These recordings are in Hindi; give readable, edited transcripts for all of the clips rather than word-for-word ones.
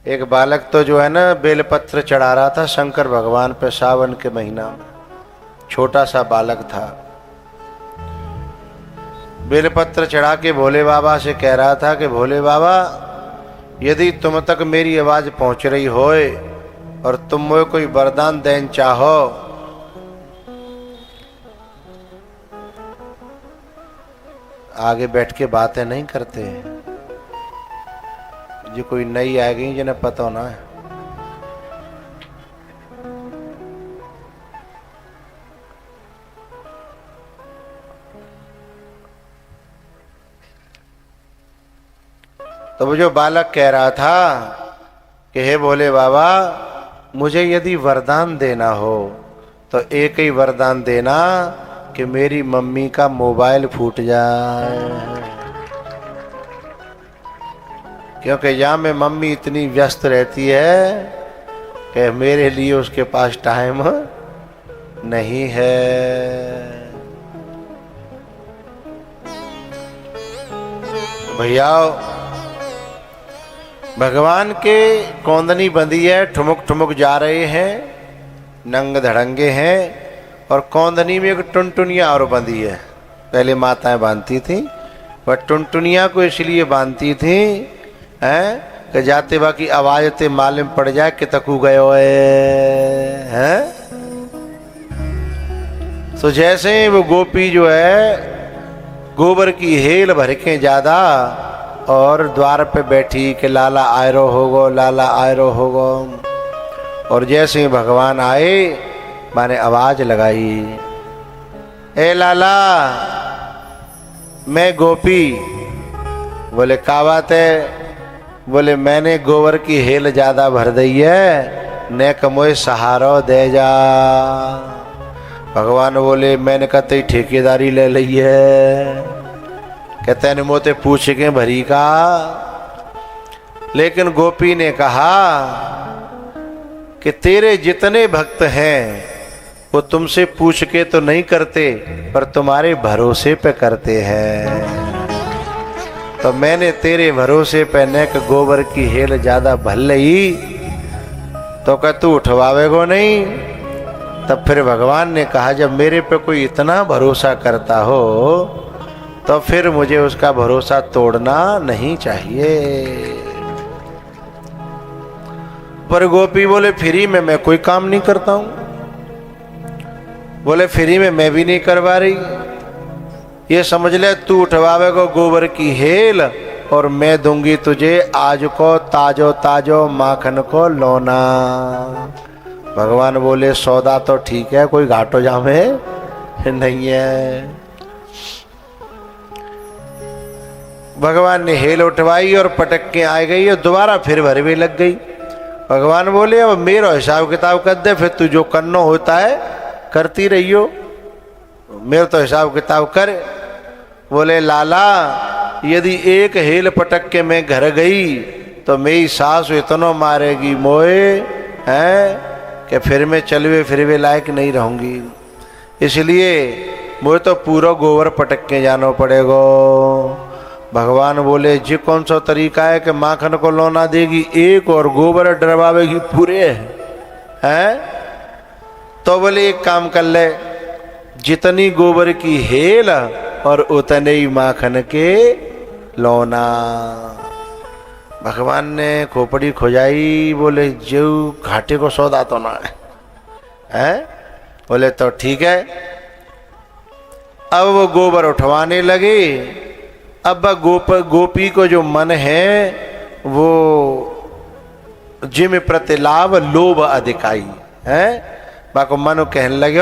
एक बालक तो जो है ना बेलपत्र चढ़ा रहा था शंकर भगवान पे सावन के महीना में। छोटा सा बालक था, बेलपत्र चढ़ा के भोले बाबा से कह रहा था कि भोले बाबा, यदि तुम तक मेरी आवाज पहुंच रही होए और तुम मुझे कोई वरदान देन चाहो आगे बैठ के बातें नहीं करते हैं, जो कोई नई आ गई जिन्हें पता होना है। तो वो जो बालक कह रहा था कि हे भोले बाबा, मुझे यदि वरदान देना हो तो एक ही वरदान देना कि मेरी मम्मी का मोबाइल फूट जाए, क्योंकि यहाँ में मम्मी इतनी व्यस्त रहती है कि मेरे लिए उसके पास टाइम नहीं है। भैया भगवान के कौंदनी बंधी है, ठुमुक ठुमुक जा रहे हैं, नंग धड़ंगे हैं, और कौंदनी में एक टुनटुनिया और बंधी है। पहले माताएं बांधती थी, वह टुनटुनिया को इसलिए बांधती थी हैं कि जाते बाकी आवाज ते मालूम पड़ जाए कि तकू गयो है। तो जैसे वो गोपी जो है गोबर की हेल भर के ज्यादा और द्वार पे बैठी कि लाला आयरो होगो, लाला आयरो होगो, और जैसे ही भगवान आए माने आवाज लगाई, ए लाला मैं गोपी। बोले का बात है? बोले मैंने गोबर की हेल ज्यादा भर दी है, ने कमोए सहारो दे जा। भगवान बोले मैंने कहते ठेकेदारी ले ली है, कहते हैं मोते पूछ के भरी का। लेकिन गोपी ने कहा कि तेरे जितने भक्त हैं वो तुमसे पूछ के तो नहीं करते, पर तुम्हारे भरोसे पे करते हैं। तो मैंने तेरे भरोसे पे न कि गोबर की हेल ज्यादा भल ली, तो कह तू उठवावेगो नहीं। तब फिर भगवान ने कहा जब मेरे पे कोई इतना भरोसा करता हो तो फिर मुझे उसका भरोसा तोड़ना नहीं चाहिए। पर गोपी बोले फ्री में मैं कोई काम नहीं करता हूं। बोले फ्री में मैं भी नहीं करवा रही, ये समझ ले तू उठवावेगो गोबर की हेल और मैं दूंगी तुझे आज को ताजो ताजो माखन को लोना। भगवान बोले सौदा तो ठीक है, कोई घाटो जामे नहीं है। भगवान ने हेल उठवाई और पटक के आ गई और दोबारा फिर भरवे लग गई। भगवान बोले अब मेरा हिसाब किताब कर दे, फिर तू जो करना होता है करती रहियो, मेरा तो हिसाब किताब कर। बोले लाला यदि एक हेल पटक के मैं घर गई तो मेरी सास इतना मारेगी मोए हैं कि फिर मैं चलवे फिरवे लायक नहीं रहूंगी, इसलिए मुझे तो पूरा गोबर पटक के जाना पड़ेगा। भगवान बोले जी कौन सा तरीका है कि माखन को लौना देगी एक और गोबर डरवावेगी पूरे हैं? तो बोले एक काम कर ले, जितनी गोबर की हेल और उतने ही माखन के लौना। भगवान ने खोपड़ी खोजाई, बोले जो घाटे को सौदा तो ना है। बोले तो ठीक है। अब वो गोबर उठवाने लगे। अब गोपी को जो मन है वो जिम प्रति लाभ लोभ अधिकाई है। बाको मन कहने लगे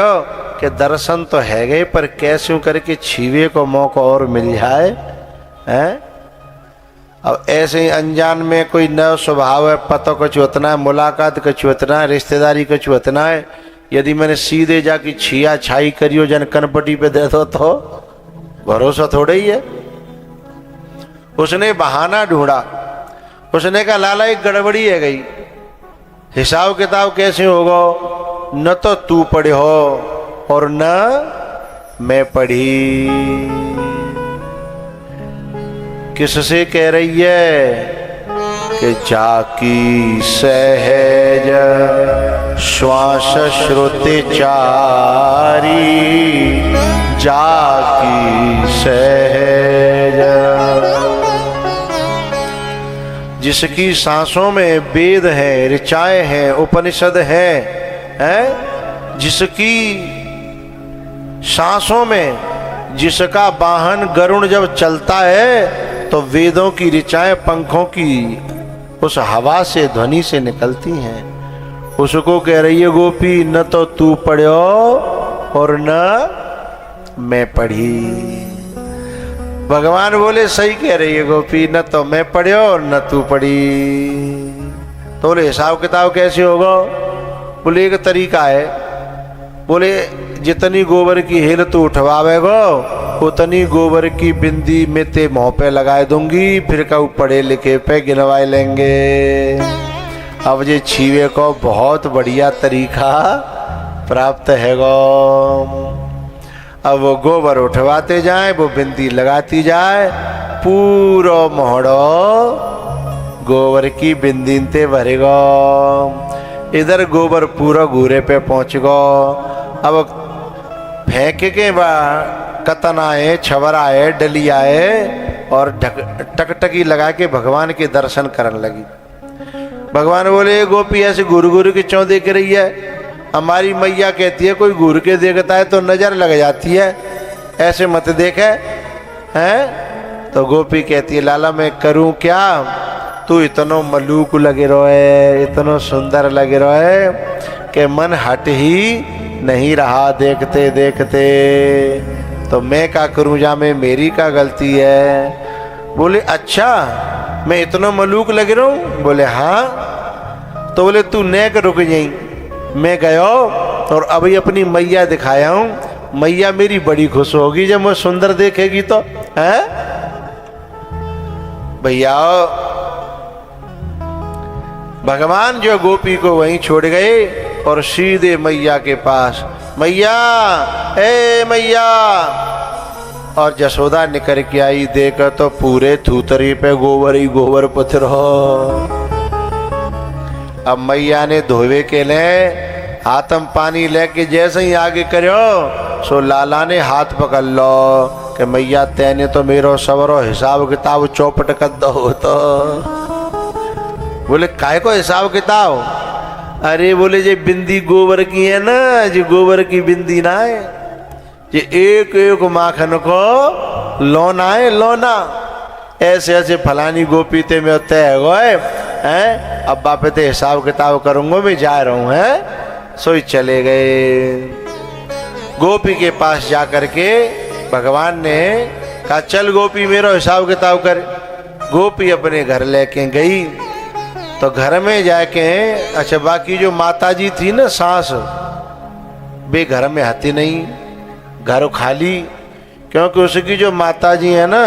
कि दर्शन तो है गए पर कैसे करके छीवे को मौका और मिल जाए हैं। अब ऐसे ही अनजान में कोई नया स्वभाव है, पता कुछ उतना है, मुलाकात कुछ उतना है, रिश्तेदारी कुछ उतना है। यदि मैंने सीधे जाके छिया छाई करियो जन कनपटी पे दे दो तो भरोसा थोड़ा ही है। उसने बहाना ढूंढा, उसने कहा लाला एक गड़बड़ी है गई, हिसाब किताब कैसे होगा, न तो तू पढ़े हो और न मैं पढ़ी। किससे कह रही है? कि जाकी सहज श्वास श्रुति चारी, जाकी सहज, जिसकी सांसों में वेद है, ऋचाएं हैं, उपनिषद है, जिसकी सांसों में, जिसका वाहन गरुड़ जब चलता है तो वेदों की ऋचाएं पंखों की उस हवा से, ध्वनि से निकलती हैं। उसको कह रही है गोपी, न तो तू पढ़ो और न मैं पढ़ी। भगवान बोले सही कह रही है गोपी, न तो मैं पढ़ो और न तू पढ़ी। तो बोले हिसाब किताब कैसे होगा? बोले एक तरीका है। बोले जितनी गोबर की हेल तू उठवावेगो उतनी गोबर की बिंदी में ते मुँह पे लगाए दूंगी, फिर कहूँ पढ़े लिखे पे गिनवाए लेंगे। अब ये छीवे को बहुत बढ़िया तरीका प्राप्त है गो। अब वो गोबर उठवाते जाए, वो बिंदी लगाती जाए, पूरा मोहड़ो गोबर की बिंदी ते भरेगो। इधर गोबर पूरा घूरे पे पहुँच गो। अब फेंक के कतन आए, छवर आए, डली आए और टकटकी लगा के भगवान के दर्शन करने लगी। भगवान बोले गोपी ऐसे घूर घूर के क्यों देख रही है? हमारी मैया कहती है कोई घूर के देखता है तो नजर लग जाती है, ऐसे मत देखे हैं। तो गोपी कहती है लाला मैं करूं क्या, तू इतनो मलूक लगे रोए, इतनो सुंदर लगे रोए कि मन हट ही नहीं रहा देखते देखते। तो मैं क्या करूं, जा में मेरी क्या गलती है? बोले अच्छा मैं इतना मलूक लग रहा हूं? बोले हाँ। तो बोले तू नेक रुक जाई, मैं गयो और अभी अपनी मैया दिखाया हूं, मैया मेरी बड़ी खुश होगी जब मैं सुंदर देखेगी तो। है भैया भगवान जो गोपी को वहीं छोड़ गए और सीधे मैया के पास, मैया ए मैया। और जसोदा निकल के आई, देखा तो पूरे थूतरी पे गोबर ही गोबर पत्थर हो। अब मैया ने धोवे के लिए हाथ में पानी लेके जैसे ही आगे करो सो लाला ने हाथ पकड़ लो कि मैया तेने तो मेरो सवरो हिसाब किताब चौपट कर दो। तो बोले काय को हिसाब किताब? अरे बोले जे बिंदी गोबर की है ना, जो गोबर की बिंदी ना है, ये एक एक माखन को लोना है, लोना। ऐसे ऐसे फलानी गोपी ते में तय गए हैं, अब बापे ते हिसाब किताब करूंगा, मैं जा रहा हूं। है सोई चले गए। गोपी के पास जाकर के भगवान ने कहा चल गोपी मेरा हिसाब किताब कर। गोपी अपने घर लेके गई। तो घर में जाके अच्छा बाकी जो माताजी थी ना सास, वे घर में आती नहीं, घर खाली, क्योंकि उसकी जो माताजी है ना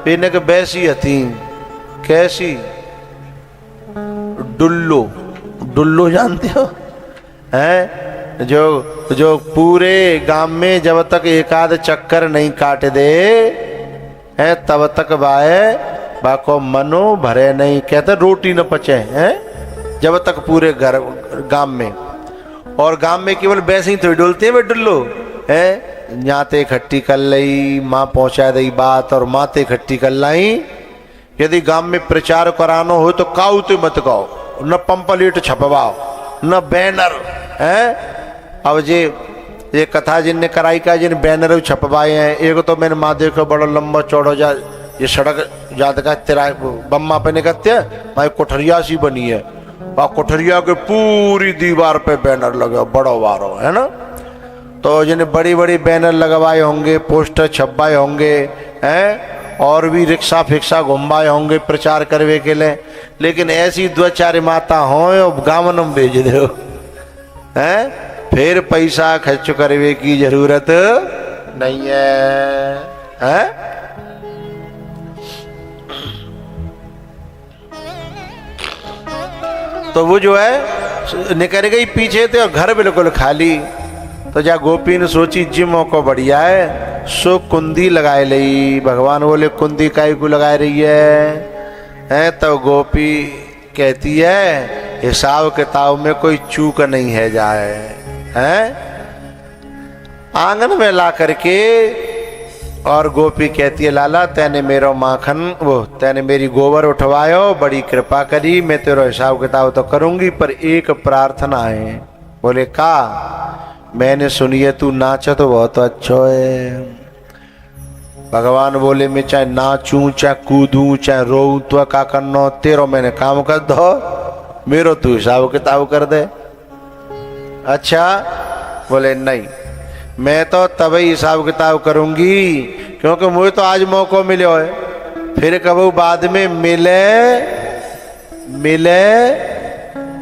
वे के बैसी हती। कैसी? डुल्लो, डुल्लो जानते हो? हैं जो पूरे गांव में जब तक एक आध चक्कर नहीं काट दे हैं तब तक बाको मनो भरे नहीं, कहते रोटी न पचे हैं जब तक पूरे घर गांव में। और गांव में केवल वैसे ही थोड़ी डुलते हैं वे डुल्लो है, न्याते इकट्ठी कर ली, माँ पहुंचा दी बात और माते इकट्ठी कर लाई। यदि गांव में प्रचार करानो हो तो काऊ तो मत गाओ, न पंपलेट छपवाओ, न बैनर है। अब ये कथा जिनने कराई का जिन बैनर छपवाए हैं, एक तो मैंने महादेव को बड़ा लंबा चौड़ा जा ये सड़क जात का तेरा बम्मा पे निकलते भाई कोठरिया सी बनी है, वहाँ कोठरिया के पूरी दीवार पे बैनर लगे बड़ा वारो है ना। तो जिन्हें बड़ी बड़ी बैनर लगवाए होंगे, पोस्टर छपवाए होंगे हैं, और भी रिक्शा फिक्सा घुमवाए होंगे प्रचार करवे के लिए। लेकिन ऐसी दो चार माता हो गाँव में भेज दो हैं, फिर पैसा खर्च करवे की जरूरत नहीं है, है? तो वो जो है निकल गई पीछे थे और घर बिल्कुल खाली। तो जा गोपी ने सोची जी मौका बढ़िया है, सो कुंदी लगाए ली। भगवान बोले कुंदी काई को लगाए रही है? तो गोपी कहती है हिसाब किताब में कोई चूक नहीं है जाए, हैं? आंगन में ला करके और गोपी कहती है लाला तेने मेरो माखन तेने मेरी गोबर उठवायो, बड़ी कृपा करी, मैं तेरा हिसाब किताब तो करूंगी पर एक प्रार्थना है। बोले का? मैंने सुनी है तू नाचा तो बहुत अच्छा है। भगवान बोले मैं चाहे नाचूं चाहे कूदूं चाहे रोऊं तो का करनो, तेरो मैंने काम कर दो, मेरो तू हिसाब किताब कर दे। अच्छा? बोले नहीं, मैं तो तभी हिसाब किताब करूंगी क्योंकि मुझे तो आज मौका मिले है, फिर कबू बाद में मिले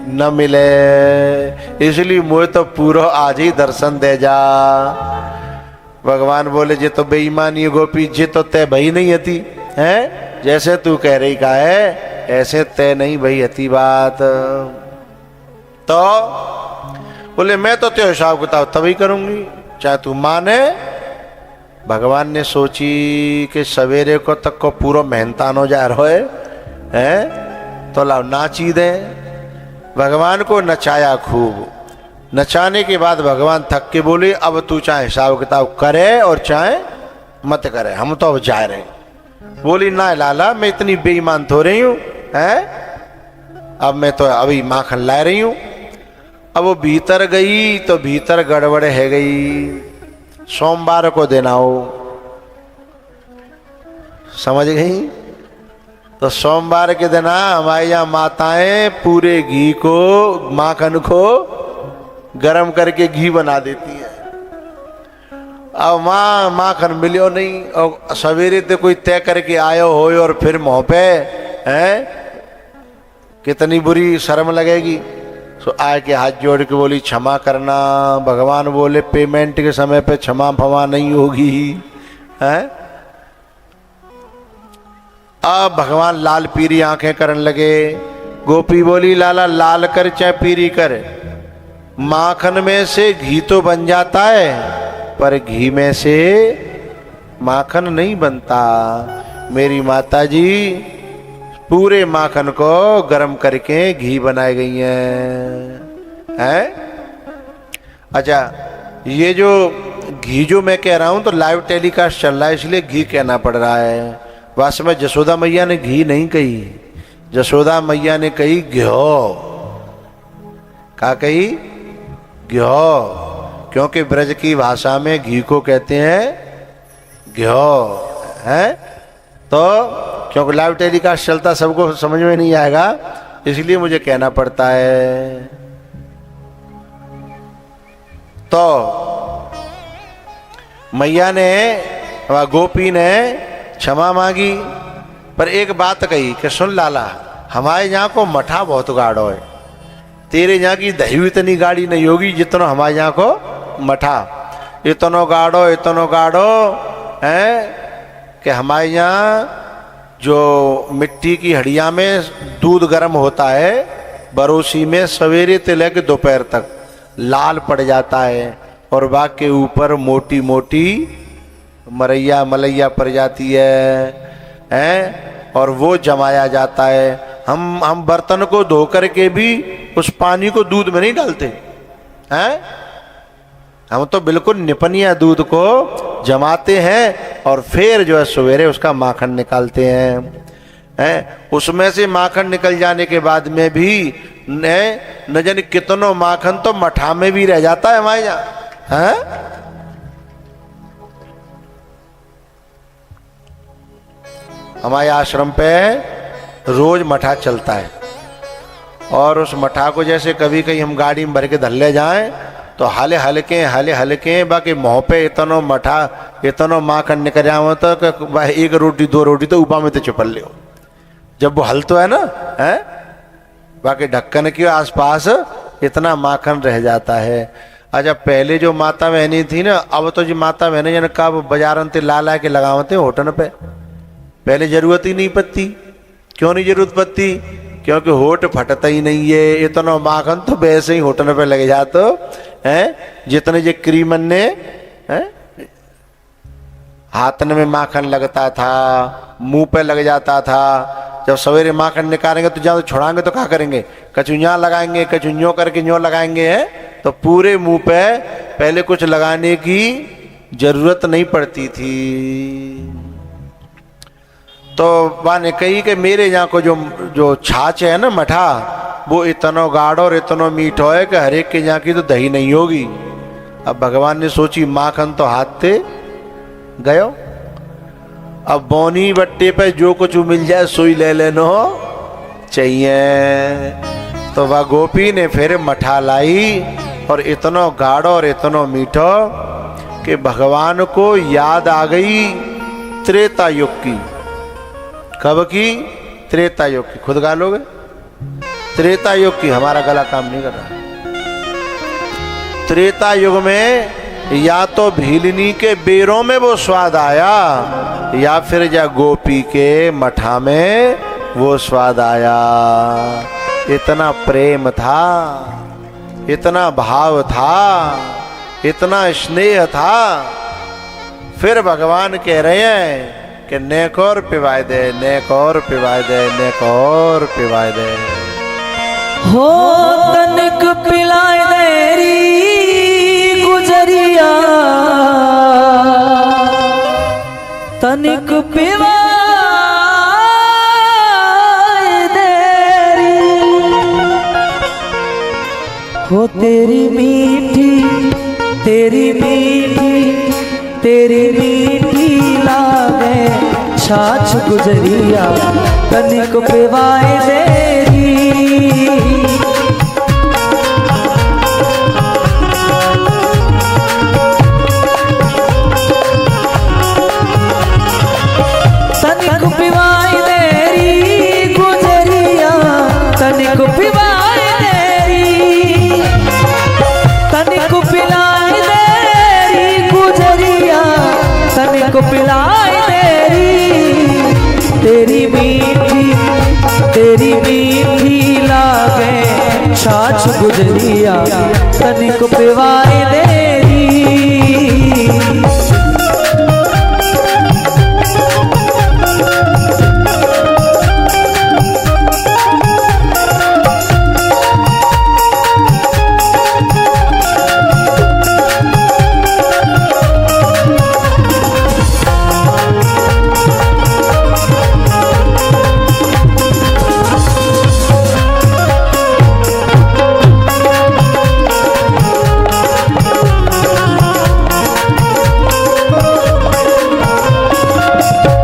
न मिले, इसलिए मुझे तो पूरा आज ही दर्शन दे जा। भगवान बोले जे तो बेईमानी गोपी, जे तो तय भई नहीं हती है, जैसे तू कह रही का है ऐसे तय नहीं भई हती बात। तो बोले मैं तो तेरा हिसाब किताब तभी करूंगी चाहे तू माने। भगवान ने सोची कि सवेरे को तक को पूरा मेहनतानो जा रहा है तो लाओ नाची दे। भगवान को नचाया खूब, नचाने के बाद भगवान थक के बोले अब तू चाहे हिसाब किताब करे और चाहे मत करे, हम तो अब जा रहे। बोली ना लाला मैं इतनी बेईमान तो रही हूँ, हैं? अब मैं तो अभी माखन ला रही हूँ। अब वो भीतर गई तो भीतर गड़बड़ है गई, सोमवार को देना हो, समझ गई? तो सोमवार के दिन हमारे यहाँ माताएं पूरे घी को माखन को गरम करके घी बना देती है। अब माखन मिलियो नहीं और सवेरे तो कोई तय करके आयो हो और फिर मुँह पे हैं, कितनी बुरी शर्म लगेगी। तो आए के हाथ जोड़ के बोली क्षमा करना। भगवान बोले पेमेंट के समय पे क्षमा फमा नहीं होगी, हैं? अब भगवान लाल पीरी आंखें करने लगे। गोपी बोली लाला लाल कर चाहे पीरी कर, माखन में से घी तो बन जाता है पर घी में से माखन नहीं बनता। मेरी माता जी पूरे माखन को गरम करके घी बनाई गई हैं। अच्छा, ये जो घी जो मैं कह रहा हूं तो लाइव टेलीकास्ट चल रहा है इसलिए घी कहना पड़ रहा है। वास्तव में जसोदा मैया ने घी नहीं कही, जसोदा मैया ने कही घ्यो। का कही? घ्यो, क्योंकि ब्रज की भाषा में घी को कहते हैं घ्यो, है? तो क्योंकि लाइव टेलीकास्ट चलता सबको समझ में नहीं आएगा इसलिए मुझे कहना पड़ता है। तो मैया ने गोपी ने क्षमा मांगी पर एक बात कही कि सुन लाला हमारे यहाँ को मठा बहुत गाढ़ो है, तेरे यहाँ की दही इतनी गाढ़ी नहीं होगी जितना हमारे यहाँ को मठा। इतनो गाढ़ो है कि हमारे यहाँ जो मिट्टी की हड़िया में दूध गर्म होता है बरोसी में सवेरे से लेकर दोपहर तक लाल पड़ जाता है और बाग के ऊपर मोटी मोटी मलैया पड़ जाती है, और वो जमाया जाता है। हम बर्तन को धो करके भी उस पानी को दूध में नहीं डालते हैं, हम तो बिल्कुल निपनिया दूध को जमाते हैं और फिर जो है सवेरे उसका माखन निकालते हैं। उसमें से माखन निकल जाने के बाद में भी न जाने कितनों माखन तो मठा में भी रह जाता है हमारे यहाँ। हमारे आश्रम पे रोज मठा चलता है और उस मठा को जैसे कभी कहीं हम गाड़ी में भर के धल्ले जाएं तो हाले हल्के बाकी मुँह पे इतनो मठा इतनो माखन निकल जाओ तो एक रोटी दो रोटी तो ऊपर में तो चुपल ले, जब वो हलतो है ना है, बाकी ढक्कन के आसपास इतना माखन रह जाता है। अच्छा, पहले जो माता बहनी थी ना, अब तो जो माता बहने जन का बाजारन ते ला के लगावते होटन पे, पहले जरूरत ही नहीं पड़ती। क्यों नहीं जरूरत पड़ती? क्योंकि होठ फटता ही नहीं है, इतना माखन तो वैसे ही होटल पे लगे जाते हैं जितने जे क्रीमन ने है। हाथन में माखन लगता था, मुंह पे लग जाता था। जब सवेरे माखन निकालेंगे तो जहाँ छुड़ाएंगे तो क्या करेंगे, कचुनिया लगाएंगे, कचुनियों करके न्यों लगाएंगे है, तो पूरे मुंह पे पहले कुछ लगाने की जरूरत नहीं पड़ती थी। तो बाने कही कि मेरे यहाँ को जो छाछ है ना मठा, वो इतना गाढ़ो और इतना मीठो है कि हर एक के यहाँ की तो दही नहीं होगी। अब भगवान ने सोची माखन तो हाथ से गयो, अब बोनी बट्टे पे जो कुछ मिल जाए सोई ले लेनो चाहिए। तो वह गोपी ने फिर मठा लाई और इतना गाढ़ो और इतना मीठो कि भगवान को याद आ गई त्रेता युग की। कब की? त्रेता युग की। खुद गा लोगे? त्रेता युग की। हमारा गला काम नहीं कर रहा। त्रेता युग में या तो भीलनी के बेरों में वो स्वाद आया, या फिर या गोपी के मठा में वो स्वाद आया। इतना प्रेम था, इतना भाव था, इतना स्नेह था। फिर भगवान कह रहे हैं कि नेक और पिवाए दे, नेक और पिवाए दे, नेक और पिवाए दे। हो तनिक पिलाए देरी गुजरिया, तनिक पिलाए देरी। हो तेरी मीठी, तेरी मीठी, तेरी मीठी लागे छाछ गुजरिया, तनिक पिवाए देरी। तनिक पिवाए देरी गुजरिया, तनिक पिवाए देरी, तनिक पिलाए देरी गुजरिया, तनिक पिलाए देरी। तेरी मीठी, तेरी मीठी लागे छाछ गुजरिया, तनिक पिवाए देरी।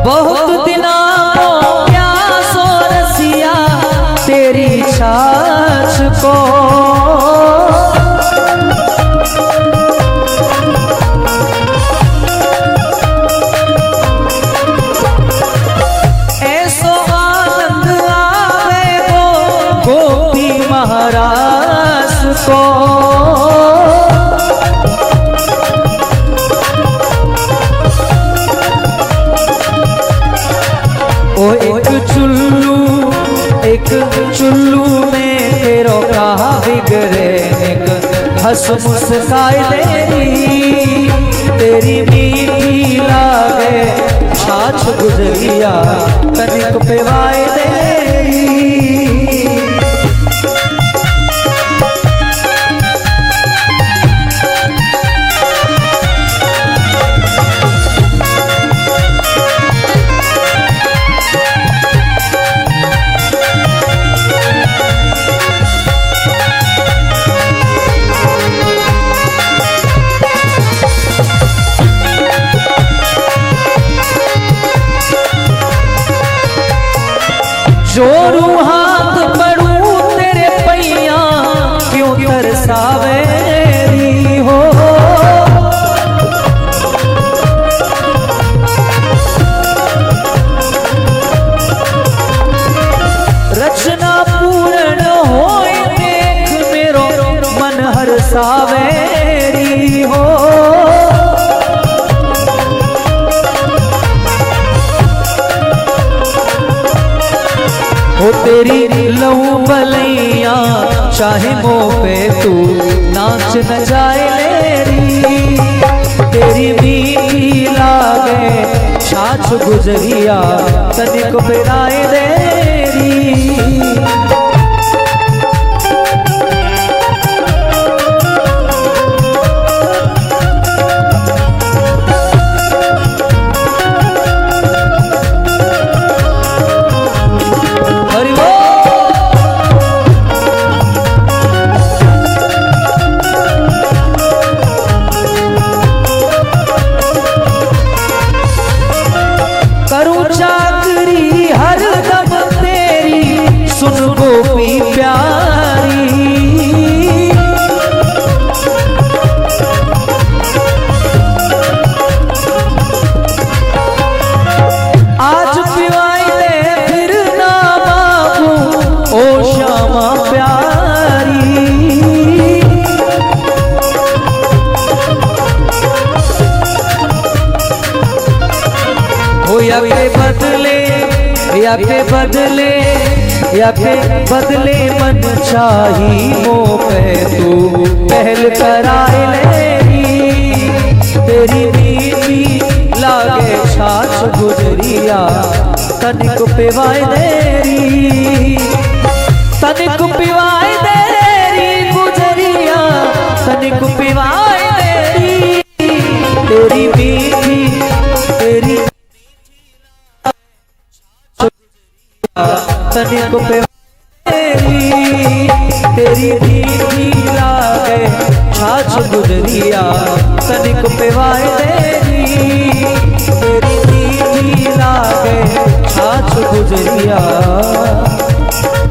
बहुत दिना प्यासो रसिया तेरी छाछ को, ऐसो आनंद आवे गो गोपी महाराज को। ओ एक चुल्लू में तेरो कहा बिगड़े, हंस मुस्काए तेरी। तेरी मीठी लागे छाछ गुजरिया, तनिक पिवाए देरी। जोरू हाथ पड़ू तेरे पैया, क्यों तरसावेरी हो। रचना पूर्ण होए देख मेरो मन हरसावेरी हो। हो तेरी लहू बलैया चाहे मुँह पे तू नाच न जाए लेरी। तेरी मीठी लागे छाछ गुजरिया तनिक पेराए देरी। या पे बदले मन चाही मोह पे तू पहल कराए लेरी। तेरी मीठी लागे छाछ गुजरिया तनिक पिवाए देरी। तनिक पिवाए देरी गुजरिया तनिक पिवाए देरी। तेरी मीठी तेरी तनिक पे तेरी मीठी लागे छाछ गुजरिया तनिक पिवाए देरी। तेरी मीठी लागे छाछ गुजरिया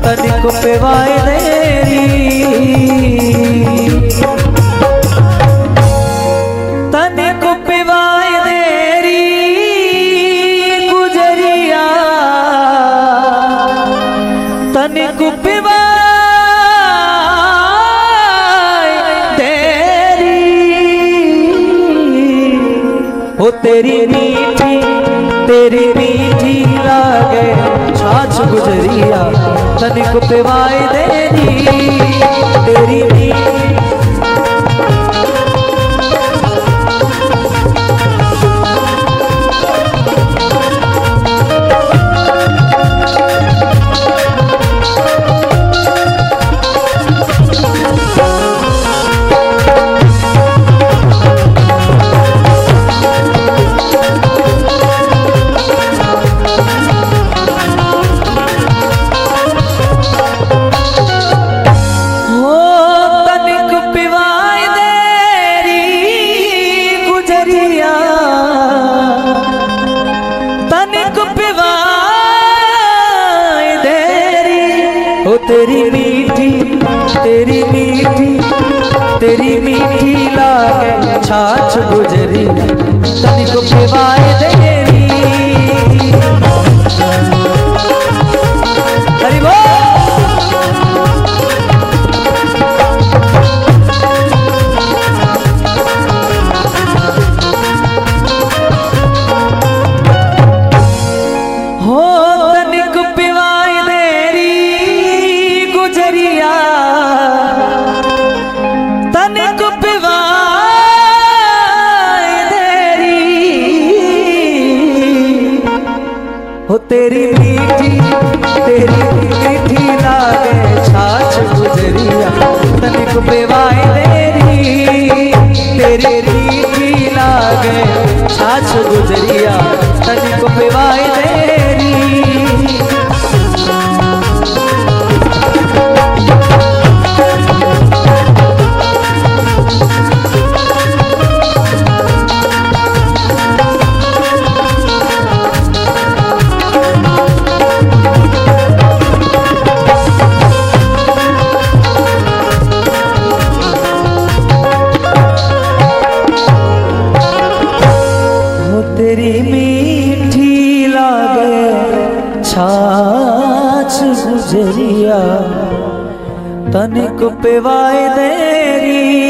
तनिक पिवाए देरी। तनिक पिवाए देरी गुजरिया तनिक पिवाए देरी। हो तेरी मीठी लागे छाछ गुजरिया तनिक पिवाए देरी। तेरी तेरी मीठी लागे छाछ गुजरिया तनिक पिवाए देरी। हरि बोल। हो तनिक पिवाए देरी गुजरिया तनिक पिवाए देरी। हो तेरी मीठी लागे छाछ गुजरिया तनिक पिवाए देरी। तेरी मीठी लागे छाछ गुजरिया तनिक पिवाए देरी। तेरी मीठी लागे छाछ गुजरिया तनिक पिवाए देरी।